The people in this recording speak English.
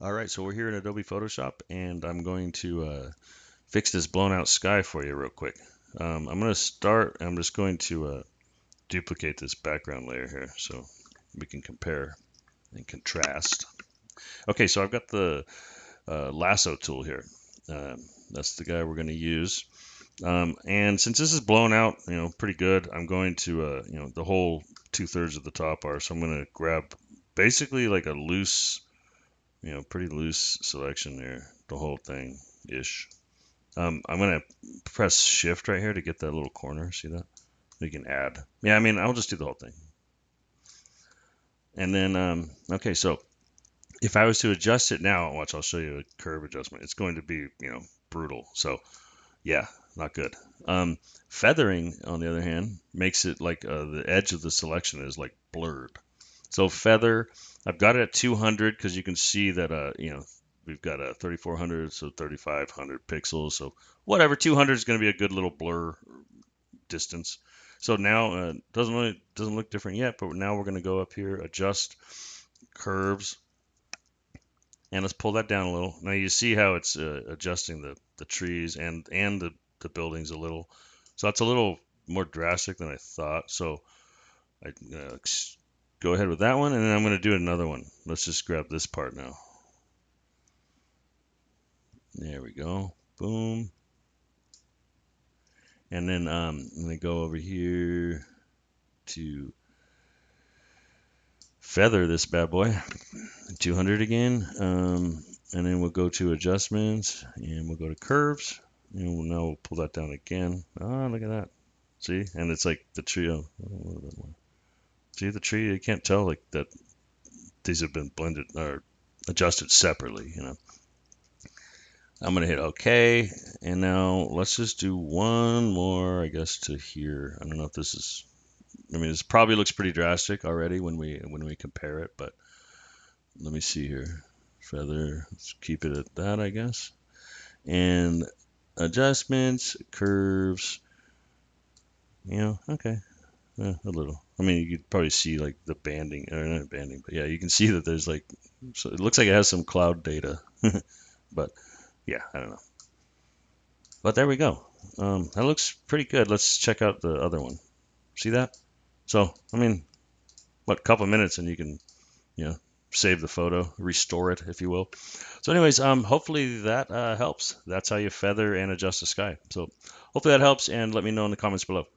All right, so we're here in Adobe Photoshop, and I'm going to fix this blown out sky for you real quick. I'm just going to duplicate this background layer here so we can compare and contrast. Okay, so I've got the lasso tool here. That's the guy we're going to use. And since this is blown out, pretty good, I'm going to, the whole 2/3 of the top are, so I'm going to grab basically like a loose, pretty loose selection there, the whole thing ish. I'm gonna press shift right here to get that little corner. See that? You can add. Yeah, I mean, I'll just do the whole thing. And then, okay, so if I was to adjust it now, watch, I'll show you a curve adjustment. It's going to be, brutal. So yeah, not good. Feathering, on the other hand, makes it like the edge of the selection is like blurred. So feather, I've got it at 200 because you can see that, we've got a 3400, so 3500 pixels. So whatever, 200 is going to be a good little blur distance. So now doesn't look different yet, but now we're going to go up here, adjust curves, and let's pull that down a little. Now you see how it's adjusting the trees and the buildings a little. So that's a little more drastic than I thought. So I go ahead with that one, and then I'm going to do another one. Let's just grab this part now. There we go. Boom. And then I'm going to go over here to feather this bad boy. 200 again. And then we'll go to adjustments, and we'll go to curves. And now we'll pull that down again. Ah, look at that. See? And it's like the tree. Oh, a little bit more. See the tree? You can't tell like that these have been blended or adjusted separately. I'm gonna hit OK, and now let's just do one more, I guess, to here. I don't know if this is. I mean, this probably looks pretty drastic already when we compare it, but let me see here. Feather. Let's keep it at that, I guess. And adjustments, curves. Okay, a little. I mean, you could probably see like the banding, or not banding, but yeah, you can see that there's like. So it looks like it has some cloud data, but yeah, I don't know. But there we go. That looks pretty good. Let's check out the other one. See that? So, I mean, what, couple of minutes and you can, you know, save the photo, restore it, if you will. So anyways, hopefully that helps. That's how you feather and adjust the sky. So hopefully that helps, and let me know in the comments below.